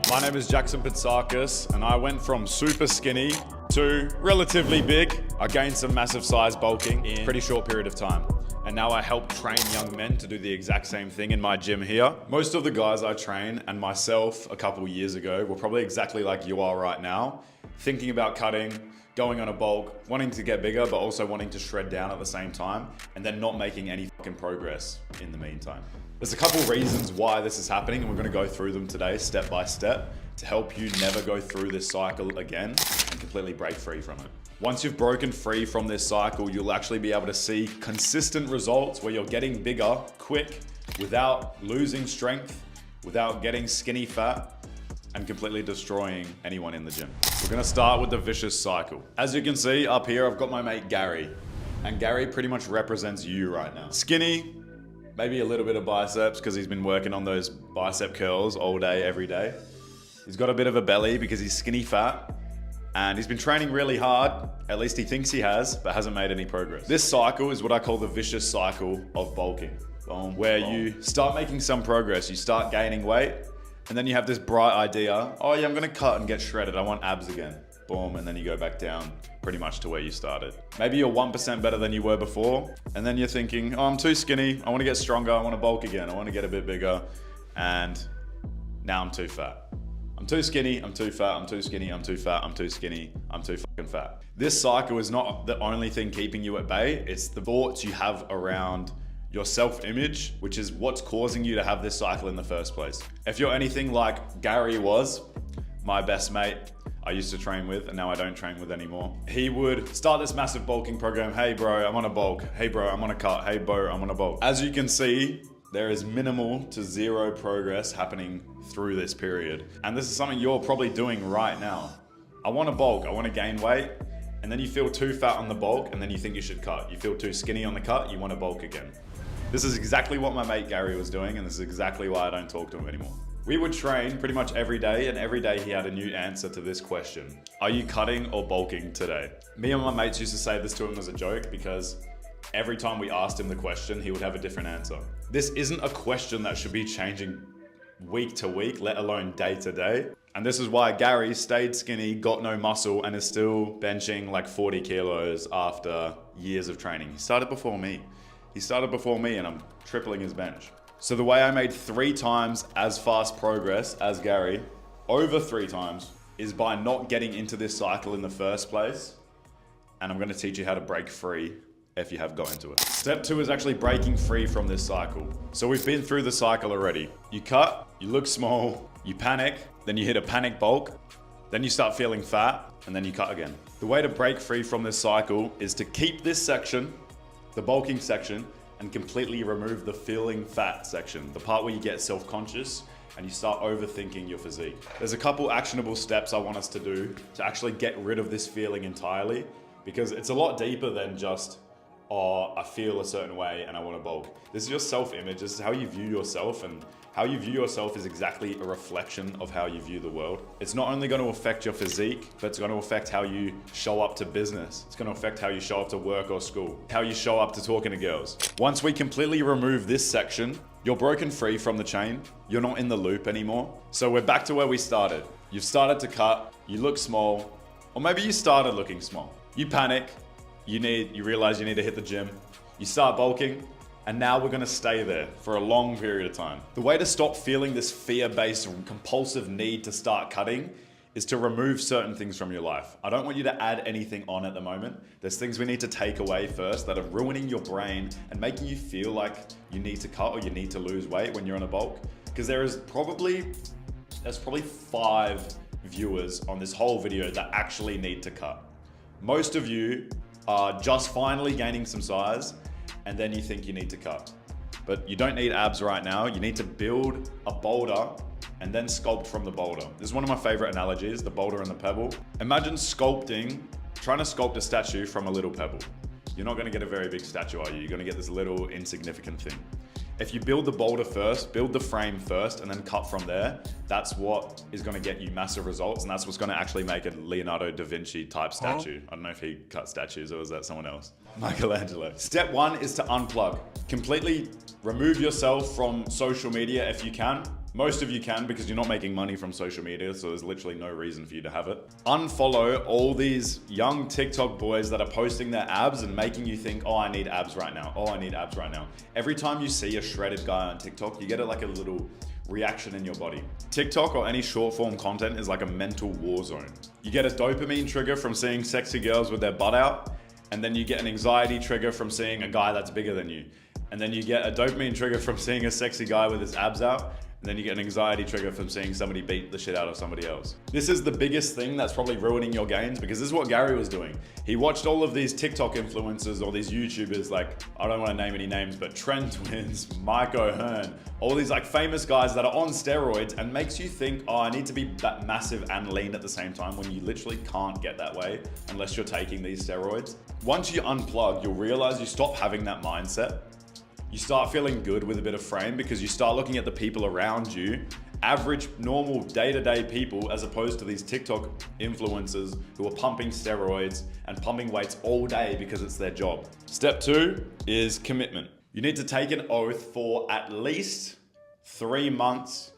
My name is Jackson Pitsakis, and I went from super skinny to relatively big. I gained some massive size bulking in a pretty short period of time. And now I help train young men to do the exact same thing in my gym here. Most of the guys I train, and myself a couple years ago, were probably exactly like you are right now, thinking about cutting, going on a bulk, wanting to get bigger, but also wanting to shred down at the same time, and then not making any fucking progress in the meantime. There's a couple reasons why this is happening, and we're gonna go through them today, step by step, to help you never go through this cycle again and completely break free from it. Once you've broken free from this cycle, you'll actually be able to see consistent results where you're getting bigger, quick, without losing strength, without getting skinny fat, and completely destroying anyone in the gym. We're gonna start with the vicious cycle. As you can see up here, I've got my mate Gary, and Gary pretty much represents you right now. Skinny, maybe a little bit of biceps because he's been working on those bicep curls all day, every day. He's got a bit of a belly because he's skinny fat, and he's been training really hard, at least he thinks he has, but hasn't made any progress. This cycle is what I call the vicious cycle of bulking, where you start making some progress, you start gaining weight, and then you have this bright idea, oh yeah, I'm gonna cut and get shredded, I want abs again. Boom, and then you go back down pretty much to where you started. Maybe you're 1% better than you were before, and then you're thinking, oh, I'm too skinny, I wanna get stronger, I wanna bulk again, I wanna get a bit bigger, and now I'm too fat. I'm too skinny, I'm too fat, I'm too skinny, I'm too fat, I'm too skinny, I'm too fucking fat. This cycle is not the only thing keeping you at bay, it's the thoughts you have around your self-image, which is what's causing you to have this cycle in the first place. If you're anything like Gary was, my best mate I used to train with, and now I don't train with anymore. He would start this massive bulking program. Hey bro, I'm on a bulk. Hey bro, I'm on a cut. Hey bro, I'm on a bulk. As you can see, there is minimal to zero progress happening through this period. And this is something you're probably doing right now. I want to bulk, I want to gain weight, and then you feel too fat on the bulk, and then you think you should cut. You feel too skinny on the cut, you want to bulk again. This is exactly what my mate Gary was doing, and this is exactly why I don't talk to him anymore. We would train pretty much every day, and every day he had a new answer to this question. Are you cutting or bulking today? Me and my mates used to say this to him as a joke because every time we asked him the question, he would have a different answer. This isn't a question that should be changing week to week, let alone day to day. And this is why Gary stayed skinny, got no muscle, and is still benching like 40 kilos after years of training. He started before me. And I'm tripling his bench. So the way I made 3 times as fast progress as Gary, over 3 times, is by not getting into this cycle in the first place. And I'm gonna teach you how to break free if you have got into it. Step 2 is actually breaking free from this cycle. So we've been through the cycle already. You cut, you look small, you panic, then you hit a panic bulk, then you start feeling fat, and then you cut again. The way to break free from this cycle is to keep this section, the bulking section, and completely remove the feeling fat section, the part where you get self-conscious and you start overthinking your physique. There's a couple actionable steps I want us to do to actually get rid of this feeling entirely, because it's a lot deeper than just, oh, I feel a certain way and I want to bulk. This is your self-image, this is how you view yourself, and how you view yourself is exactly a reflection of how you view the world. It's not only going to affect your physique, but it's going to affect how you show up to business. It's going to affect how you show up to work or school, how you show up to talking to girls. Once we completely remove this section, you're broken free from the chain. You're not in the loop anymore. So we're back to where we started. You've started to cut, you look small, or maybe you started looking small. You panic, you realize you need to hit the gym, you start bulking, and now we're gonna stay there for a long period of time. The way to stop feeling this fear-based compulsive need to start cutting is to remove certain things from your life. I don't want you to add anything on at the moment. There's things we need to take away first that are ruining your brain and making you feel like you need to cut or you need to lose weight when you're on a bulk. Because there's probably 5 viewers on this whole video that actually need to cut. Most of you are just finally gaining some size, and then you think you need to cut. But you don't need abs right now. You need to build a boulder and then sculpt from the boulder. This is one of my favorite analogies, the boulder and the pebble. Imagine trying to sculpt a statue from a little pebble. You're not gonna get a very big statue, are you? You're gonna get this little insignificant thing. If you build the boulder first, build the frame first, and then cut from there, that's what is gonna get you massive results, and that's what's gonna actually make a Leonardo da Vinci type statue. I don't know if he cut statues or was that someone else? Michelangelo. Step 1 is to unplug. Completely remove yourself from social media if you can. Most of you can because you're not making money from social media, so there's literally no reason for you to have it. Unfollow all these young TikTok boys that are posting their abs and making you think, oh, I need abs right now. Oh, I need abs right now. Every time you see a shredded guy on TikTok, you get like a little reaction in your body. TikTok or any short form content is like a mental war zone. You get a dopamine trigger from seeing sexy girls with their butt out, and then you get an anxiety trigger from seeing a guy that's bigger than you. And then you get a dopamine trigger from seeing a sexy guy with his abs out. And then you get an anxiety trigger from seeing somebody beat the shit out of somebody else. This is the biggest thing that's probably ruining your gains, because this is what Gary was doing. He watched all of these TikTok influencers or these YouTubers, like, I don't want to name any names, but Trent Twins, Mike O'Hearn, all these like famous guys that are on steroids, and makes you think, oh, I need to be that massive and lean at the same time, when you literally can't get that way unless you're taking these steroids. Once you unplug, you'll realize you stop having that mindset. You start feeling good with a bit of frame because you start looking at the people around you, average, normal, day-to-day people, as opposed to these TikTok influencers who are pumping steroids and pumping weights all day because it's their job. Step 2 is commitment. You need to take an oath for at least 3 months,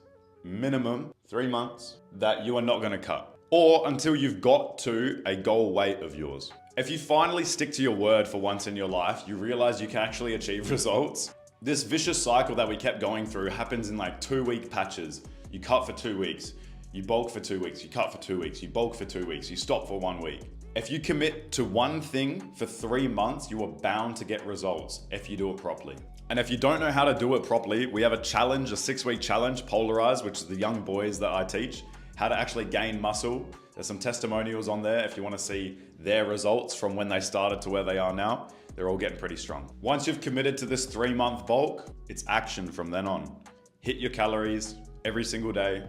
minimum 3 months, that you are not gonna cut, or until you've got to a goal weight of yours. If you finally stick to your word for once in your life, you realize you can actually achieve results. This vicious cycle that we kept going through happens in like 2-week patches. You cut for 2 weeks, you bulk for 2 weeks, you cut for 2 weeks, you bulk for 2 weeks, you stop for 1 week. If you commit to one thing for 3 months, you are bound to get results if you do it properly. And if you don't know how to do it properly, we have a challenge, a 6-week challenge, Polarize, which is the young boys that I teach, how to actually gain muscle. There's some testimonials on there if you want to see their results from when they started to where they are now. They're all getting pretty strong. Once you've committed to this 3-month bulk, it's action from then on. Hit your calories every single day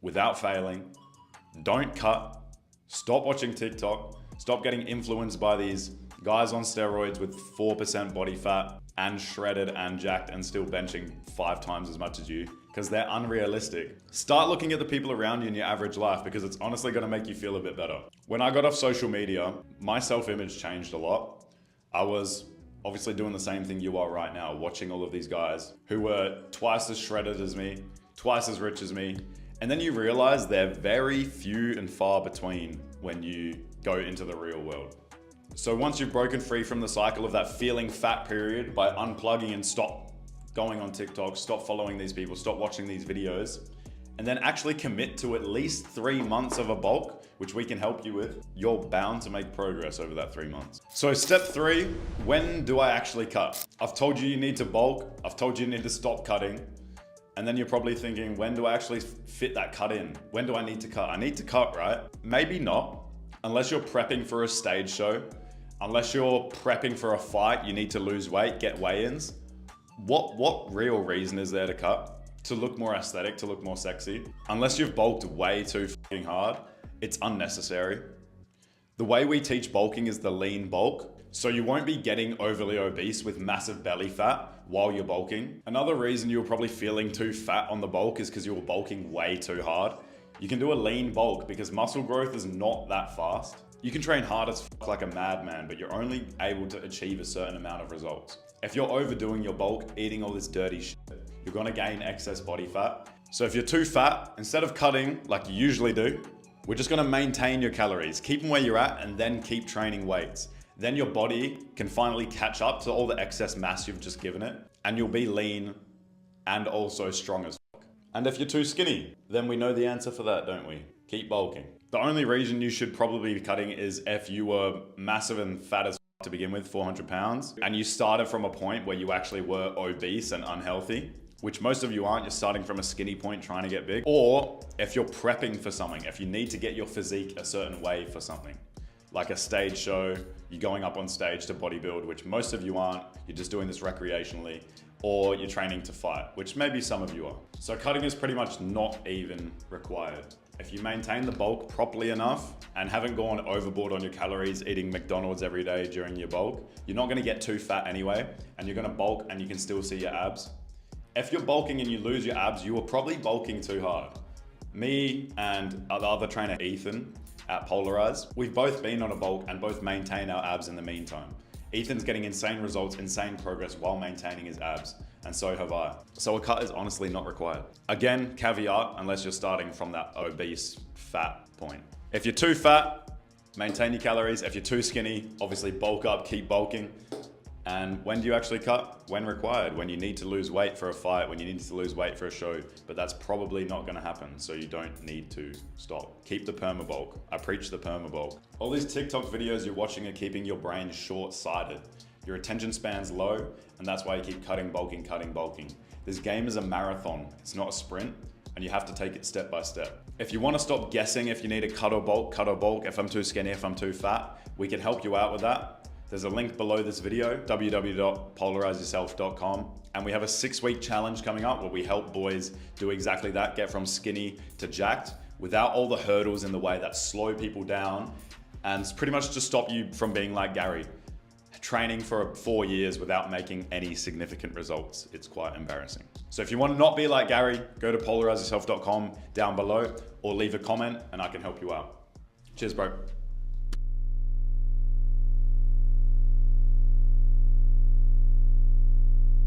without failing. Don't cut. Stop watching TikTok. Stop getting influenced by these guys on steroids with 4% body fat and shredded and jacked and still benching 5 times as much as you, because they're unrealistic. Start looking at the people around you in your average life, because it's honestly gonna make you feel a bit better. When I got off social media, my self-image changed a lot. I was obviously doing the same thing you are right now, watching all of these guys who were twice as shredded as me, twice as rich as me. And then you realize they're very few and far between when you go into the real world. So once you've broken free from the cycle of that feeling fat period by unplugging and stop going on TikTok, stop following these people, stop watching these videos, and then actually commit to at least 3 months of a bulk, which we can help you with, you're bound to make progress over that 3 months. So step 3, when do I actually cut? I've told you need to bulk. I've told you need to stop cutting. And then you're probably thinking, when do I actually fit that cut in? When do I need to cut? I need to cut, right? Maybe not, unless you're prepping for a stage show. Unless you're prepping for a fight, you need to lose weight, get weigh-ins. What real reason is there to cut? To look more aesthetic, to look more sexy? Unless you've bulked way too fucking hard, it's unnecessary. The way we teach bulking is the lean bulk. So you won't be getting overly obese with massive belly fat while you're bulking. Another reason you're probably feeling too fat on the bulk is because you were bulking way too hard. You can do a lean bulk because muscle growth is not that fast. You can train hard as fuck like a madman, but you're only able to achieve a certain amount of results. If you're overdoing your bulk, eating all this dirty shit, you're gonna gain excess body fat. So if you're too fat, instead of cutting like you usually do, we're just gonna maintain your calories, keep them where you're at, and then keep training weights. Then your body can finally catch up to all the excess mass you've just given it, and you'll be lean and also strong as fuck. And if you're too skinny, then we know the answer for that, don't we? Keep bulking. The only reason you should probably be cutting is if you were massive and fat as fuck to begin with, 400 pounds, and you started from a point where you actually were obese and unhealthy, which most of you aren't. You're starting from a skinny point trying to get big. Or if you're prepping for something, if you need to get your physique a certain way for something, like a stage show, you're going up on stage to bodybuild, which most of you aren't. You're just doing this recreationally, or you're training to fight, which maybe some of you are. So cutting is pretty much not even required. If you maintain the bulk properly enough and haven't gone overboard on your calories, eating McDonald's every day during your bulk, you're not gonna get too fat anyway, and you're gonna bulk and you can still see your abs. If you're bulking and you lose your abs, you are probably bulking too hard. Me and the other trainer, Ethan, at Polarize, we've both been on a bulk and both maintain our abs in the meantime. Ethan's getting insane results, insane progress while maintaining his abs. and so have I. So a cut is honestly not required. Again, caveat, unless you're starting from that obese, fat point. If you're too fat, maintain your calories. If you're too skinny, obviously bulk up, keep bulking. And when do you actually cut? When required, when you need to lose weight for a fight, when you need to lose weight for a show, but that's probably not gonna happen, so you don't need to stop. Keep the perma bulk. I preach the perma bulk. All these TikTok videos you're watching are keeping your brain short-sighted. Your attention span's low, and that's why you keep cutting, bulking, cutting, bulking. This game is a marathon, it's not a sprint, and you have to take it step by step. If you wanna stop guessing if you need a cut or bulk, if I'm too skinny, if I'm too fat, we can help you out with that. There's a link below this video, www.polarizeyourself.com. And we have a 6-week challenge coming up where we help boys do exactly that, get from skinny to jacked without all the hurdles in the way that slow people down and pretty much just stop you from being like Gary. Training for 4 years without making any significant results. It's quite embarrassing. So if you want to not be like Gary, go to polarizeyourself.com down below or leave a comment and I can help you out. Cheers, bro.